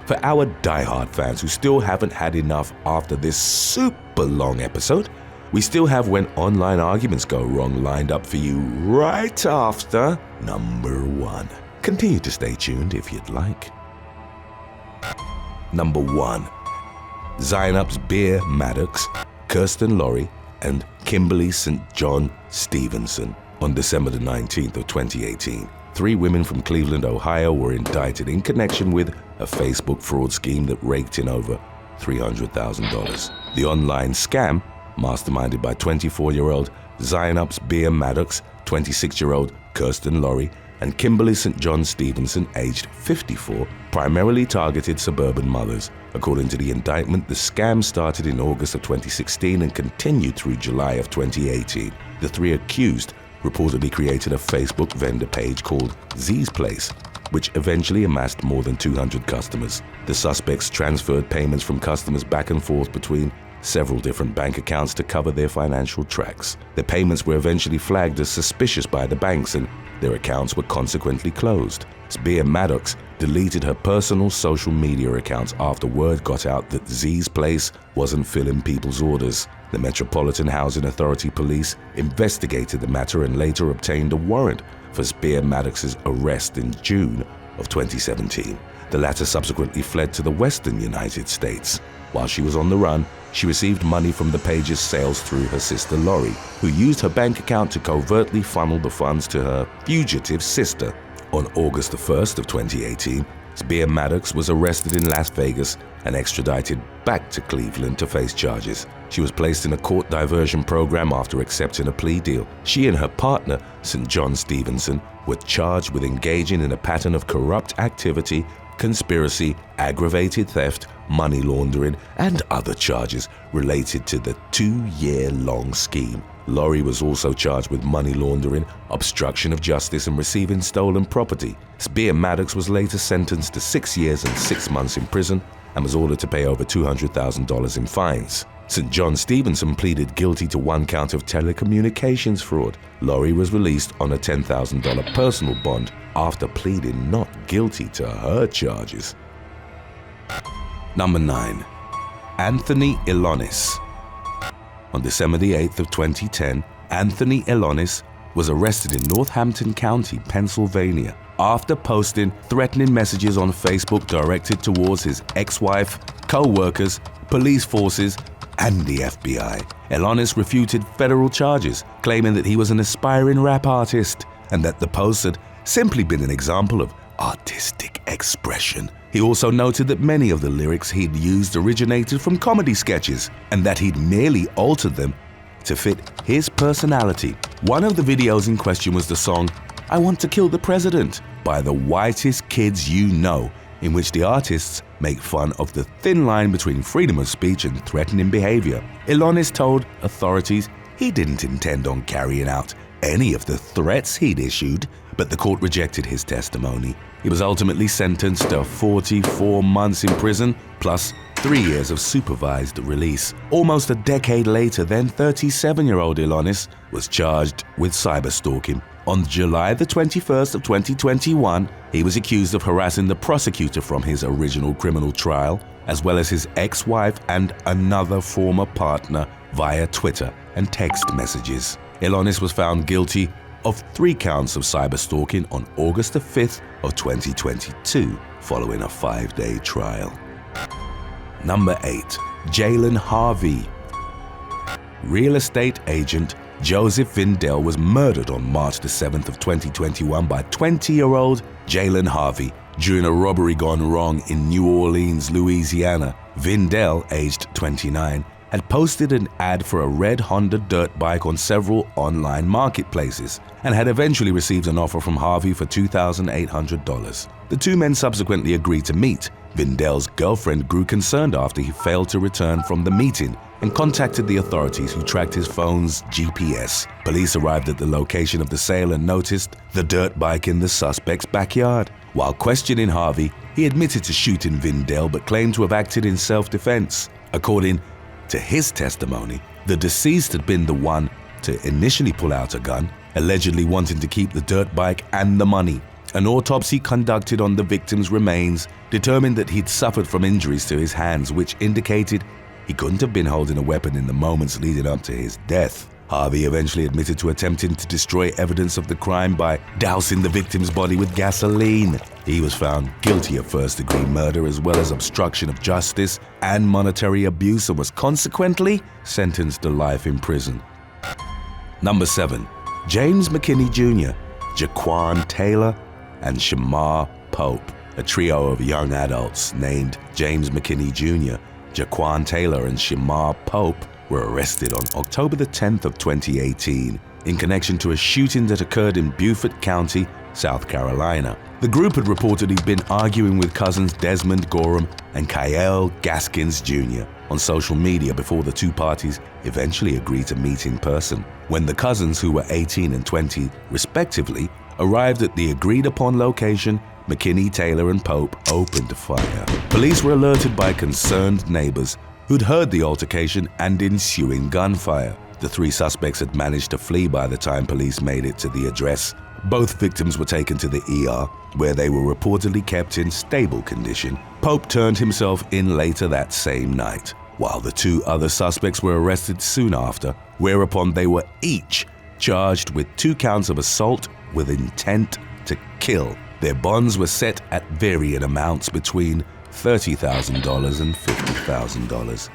For our die-hard fans who still haven't had enough after this super long episode, we still have When Online Arguments Go Wrong lined up for you right after number 1. Continue to stay tuned if you'd like. Number 1. Zynap's Beer Maddox, Kirsten Laurie, and Kimberly St. John Stevenson. On December the 19th of 2018, 3 women from Cleveland, Ohio were indicted in connection with a Facebook fraud scheme that raked in over $300,000. The online scam, masterminded by 24-year-old Zynap's Beer Maddox, 26-year-old Kirsten Laurie, and Kimberly St. John Stevenson, aged 54, primarily targeted suburban mothers. According to the indictment, the scam started in August of 2016 and continued through July of 2018. The 3 accused reportedly created a Facebook vendor page called Z's Place, which eventually amassed more than 200 customers. The suspects transferred payments from customers back and forth between several different bank accounts to cover their financial tracks. The payments were eventually flagged as suspicious by the banks, and their accounts were consequently closed. Beer Maddox deleted her personal social media accounts after word got out that Z's Place wasn't filling people's orders. The Metropolitan Housing Authority police investigated the matter and later obtained a warrant for Beer Maddox's arrest in June of 2017. The latter subsequently fled to the western United States. While she was on the run, she received money from the page's sales through her sister Laurie, who used her bank account to covertly funnel the funds to her fugitive sister. On August the 1st of 2018, Beer Maddox was arrested in Las Vegas and extradited back to Cleveland to face charges. She was placed in a court diversion program after accepting a plea deal. She and her partner, St. John Stevenson, were charged with engaging in a pattern of corrupt activity, conspiracy, aggravated theft, money laundering, and other charges related to the 2-year-long scheme. Laurie was also charged with money laundering, obstruction of justice, and receiving stolen property. Beer Maddox was later sentenced to 6 years and 6 months in prison and was ordered to pay over $200,000 in fines. St. John Stevenson pleaded guilty to 1 count of telecommunications fraud. Laurie was released on a $10,000 personal bond after pleading not guilty to her charges. Number 9. Anthony Elonis. On December the 8th of 2010, Anthony Elonis was arrested in Northampton County, Pennsylvania, after posting threatening messages on Facebook directed towards his ex-wife, co-workers, police forces, and the FBI. Elonis refuted federal charges, claiming that he was an aspiring rap artist and that the post had simply been an example of artistic expression. He also noted that many of the lyrics he'd used originated from comedy sketches and that he'd merely altered them to fit his personality. One of the videos in question was the song "I Want to Kill the President" by the Whitest Kids You Know, in which the artists make fun of the thin line between freedom of speech and threatening behavior. Elonis told authorities he didn't intend on carrying out any of the threats he'd issued, but the court rejected his testimony. He was ultimately sentenced to 44 months in prison, plus 3 years of supervised release. Almost a decade later, then 37-year-old Elonis was charged with cyberstalking. On July the 21st of 2021, he was accused of harassing the prosecutor from his original criminal trial, as well as his ex-wife and another former partner via Twitter and text messages. Elonis was found guilty of 3 counts of cyberstalking on August the 5th of 2022, following a 5-day trial. Number 8. Jalen Harvey. Real estate agent Joseph Vindell was murdered on March the 7th of 2021 by 20-year-old Jalen Harvey during a robbery gone wrong in New Orleans, Louisiana. Vindell, aged 29, had posted an ad for a red Honda dirt bike on several online marketplaces and had eventually received an offer from Harvey for $2,800. The two men subsequently agreed to meet. Vindell's girlfriend grew concerned after he failed to return from the meeting and contacted the authorities, who tracked his phone's GPS. Police arrived at the location of the sale and noticed the dirt bike in the suspect's backyard. While questioning Harvey, he admitted to shooting Vindell but claimed to have acted in self-defense. According to his testimony, the deceased had been the one to initially pull out a gun, allegedly wanting to keep the dirt bike and the money. An autopsy conducted on the victim's remains determined that he'd suffered from injuries to his hands, which indicated he couldn't have been holding a weapon in the moments leading up to his death. Harvey eventually admitted to attempting to destroy evidence of the crime by dousing the victim's body with gasoline. He was found guilty of first-degree murder as well as obstruction of justice and monetary abuse, and was consequently sentenced to life in prison. Number 7. James McKinney Jr., Jaquan Taylor, and Shamar Pope. A trio of young adults named James McKinney Jr., Jaquan Taylor, and Shamar Pope were arrested on October the 10th of 2018 in connection to a shooting that occurred in Beaufort County, South Carolina. The group had reportedly been arguing with cousins Desmond Gorham and Kyle Gaskins Jr. on social media before the two parties eventually agreed to meet in person. When the cousins, who were 18 and 20 respectively, arrived at the agreed-upon location, McKinney, Taylor, and Pope opened fire. Police were alerted by concerned neighbors who'd heard the altercation and ensuing gunfire. The three suspects had managed to flee by the time police made it to the address. Both victims were taken to the ER, where they were reportedly kept in stable condition. Pope turned himself in later that same night, while the two other suspects were arrested soon after, whereupon they were each charged with 2 counts of assault with intent to kill. Their bonds were set at varying amounts between $30,000 and $50,000.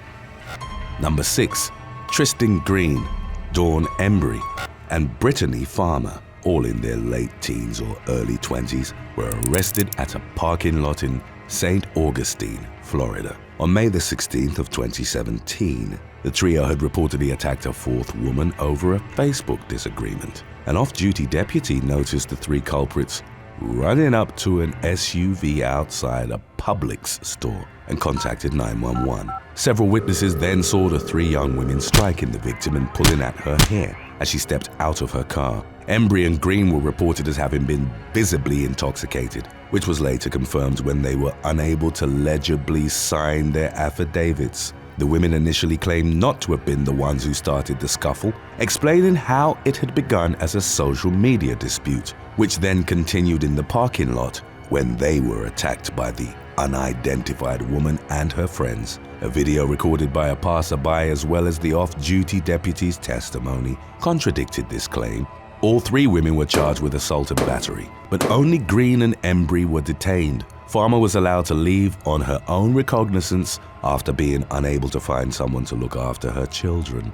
Number 6. Tristan Green, Dawn Embry, and Brittany Farmer, all in their late teens or early 20s, were arrested at a parking lot in St. Augustine, Florida. On May the 16th of 2017, the trio had reportedly attacked a 4th woman over a Facebook disagreement. An off-duty deputy noticed the 3 culprits running up to an SUV outside a Publix store and contacted 911. Several witnesses then saw the 3 young women striking the victim and pulling at her hair as she stepped out of her car. Embry and Green were reported as having been visibly intoxicated, which was later confirmed when they were unable to legibly sign their affidavits. The women initially claimed not to have been the ones who started the scuffle, explaining how it had begun as a social media dispute, which then continued in the parking lot when they were attacked by the unidentified woman and her friends. A video recorded by a passerby as well as the off-duty deputy's testimony contradicted this claim. All 3 women were charged with assault and battery, but only Green and Embry were detained. Farmer was allowed to leave on her own recognizance after being unable to find someone to look after her children.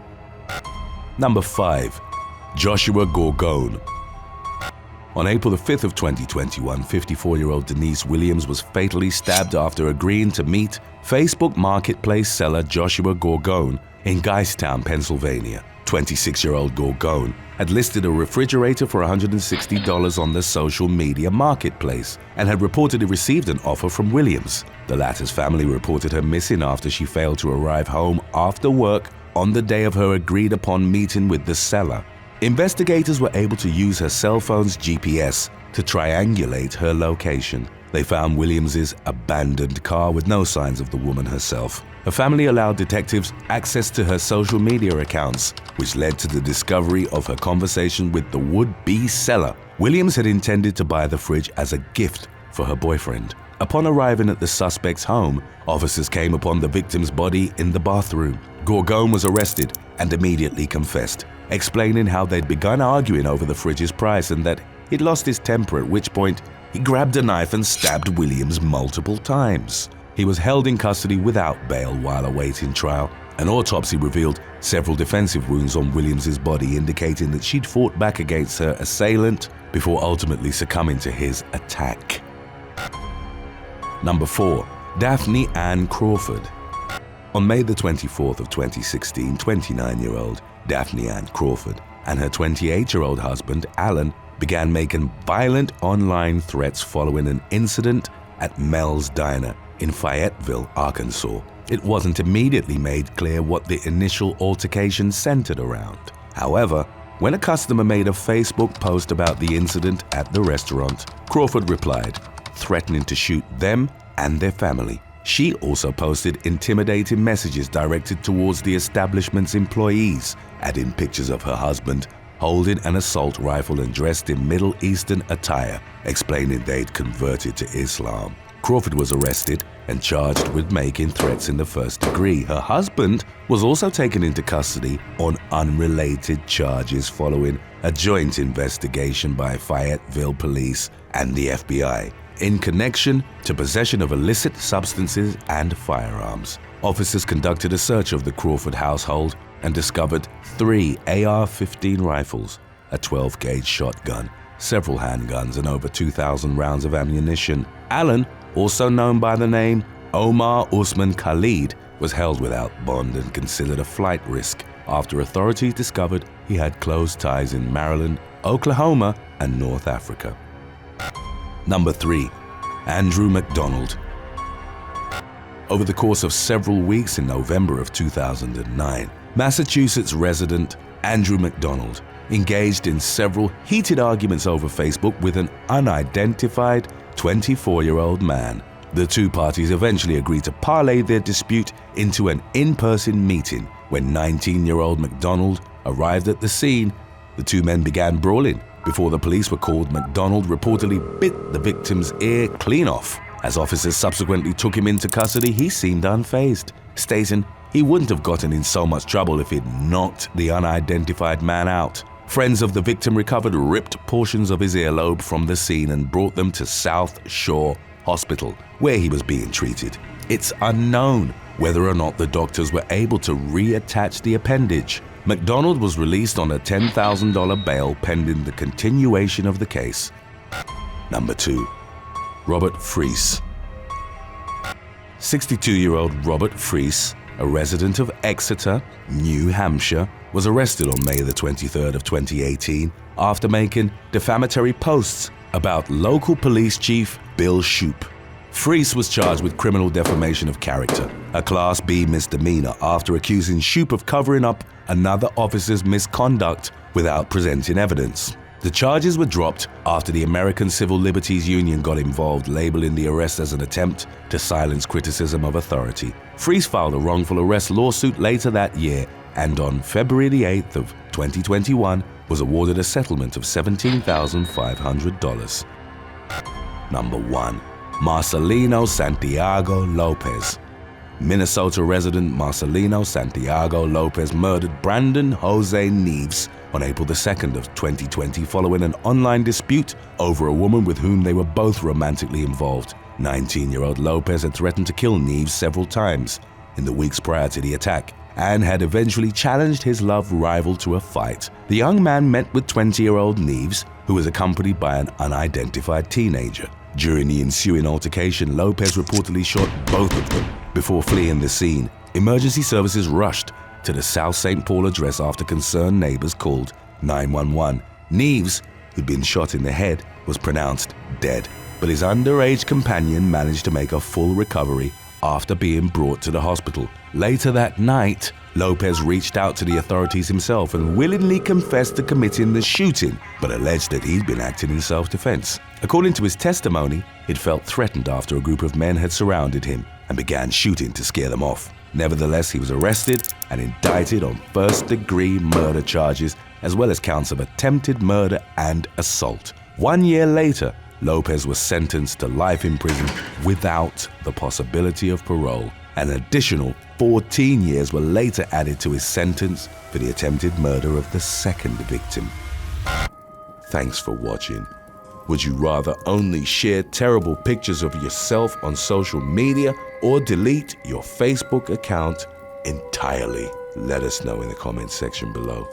Number 5. Joshua Gorgone. On April the 5th of 2021, 54-year-old Denise Williams was fatally stabbed after agreeing to meet Facebook marketplace seller Joshua Gorgone in Geistown, Pennsylvania. 26-year-old Gorgone had listed a refrigerator for $160 on the social media marketplace and had reportedly received an offer from Williams. The latter's family reported her missing after she failed to arrive home after work on the day of her agreed-upon meeting with the seller. Investigators were able to use her cell phone's GPS to triangulate her location. They found Williams's abandoned car with no signs of the woman herself. Her family allowed detectives access to her social media accounts, which led to the discovery of her conversation with the would-be seller. Williams had intended to buy the fridge as a gift for her boyfriend. Upon arriving at the suspect's home, officers came upon the victim's body in the bathroom. Gorgone was arrested and immediately confessed, explaining how they'd begun arguing over the fridge's price and that he'd lost his temper, at which point he grabbed a knife and stabbed Williams multiple times. He was held in custody without bail while awaiting trial An autopsy revealed several defensive wounds on Williams's body, indicating that she'd fought back against her assailant before ultimately succumbing to his attack. Number 4. Daphne Ann Crawford. On May the 24th of 2016, 29-year-old Daphne Ann Crawford and her 28-year-old husband, Alan, began making violent online threats following an incident at Mel's Diner in Fayetteville, Arkansas. It wasn't immediately made clear what the initial altercation centered around. However, when a customer made a Facebook post about the incident at the restaurant, Crawford replied, threatening to shoot them and their family. She also posted intimidating messages directed towards the establishment's employees, adding pictures of her husband holding an assault rifle and dressed in Middle Eastern attire, explaining they'd converted to Islam. Crawford was arrested and charged with making threats in the first degree. Her husband was also taken into custody on unrelated charges following a joint investigation by Fayetteville Police and the FBI in connection to possession of illicit substances and firearms. Officers conducted a search of the Crawford household and discovered 3 AR-15 rifles, a 12-gauge shotgun, several handguns, and over 2,000 rounds of ammunition. Alan, also known by the name Omar Usman Khalid, was held without bond and considered a flight risk after authorities discovered he had close ties in Maryland, Oklahoma, and North Africa. Number 3. Andrew McDonald. Over the course of several weeks in November of 2009, Massachusetts resident Andrew McDonald engaged in several heated arguments over Facebook with an unidentified 24-year-old man. The two parties eventually agreed to parlay their dispute into an in-person meeting. When 19-year-old McDonald arrived at the scene, the two men began brawling. Before the police were called, McDonald reportedly bit the victim's ear clean off. As officers subsequently took him into custody, he seemed unfazed, stating he wouldn't have gotten in so much trouble if he'd knocked the unidentified man out. Friends of the victim recovered ripped portions of his earlobe from the scene and brought them to South Shore Hospital, where he was being treated. It's unknown whether or not the doctors were able to reattach the appendage. McDonald was released on a $10,000 bail pending the continuation of the case. Number 2. Robert Freese. 62-year-old Robert Freese, a resident of Exeter, New Hampshire, was arrested on May the 23rd of 2018 after making defamatory posts about local police chief Bill Shoop. Freese was charged with criminal defamation of character, a Class B misdemeanor, after accusing Shoop of covering up another officer's misconduct without presenting evidence. The charges were dropped after the American Civil Liberties Union got involved, labeling the arrest as an attempt to silence criticism of authority. Freese filed a wrongful arrest lawsuit later that year and on February the 8th of 2021 was awarded a settlement of $17,500. Number 1. Marcelino Santiago Lopez. Minnesota resident Marcelino Santiago Lopez murdered Brandon Jose Neves on April the 2nd of 2020 following an online dispute over a woman with whom they were both romantically involved. 19-year-old Lopez had threatened to kill Neves several times in the weeks prior to the attack and had eventually challenged his love rival to a fight. The young man met with 20-year-old Neves, who was accompanied by an unidentified teenager. During the ensuing altercation, Lopez reportedly shot both of them before fleeing the scene. Emergency services rushed to the South St. Paul address after concerned neighbors called 911. Neves, who'd been shot in the head, was pronounced dead, but his underage companion managed to make a full recovery after being brought to the hospital. Later that night, Lopez reached out to the authorities himself and willingly confessed to committing the shooting, but alleged that he'd been acting in self-defense. According to his testimony, he'd felt threatened after a group of men had surrounded him and began shooting to scare them off. Nevertheless, he was arrested and indicted on first-degree murder charges, as well as counts of attempted murder and assault. 1 year later, Lopez was sentenced to life in prison without the possibility of parole. An additional 14 years were later added to his sentence for the attempted murder of the second victim. Thanks for watching. Would you rather only share terrible pictures of yourself on social media or delete your Facebook account entirely? Let us know in the comments section below.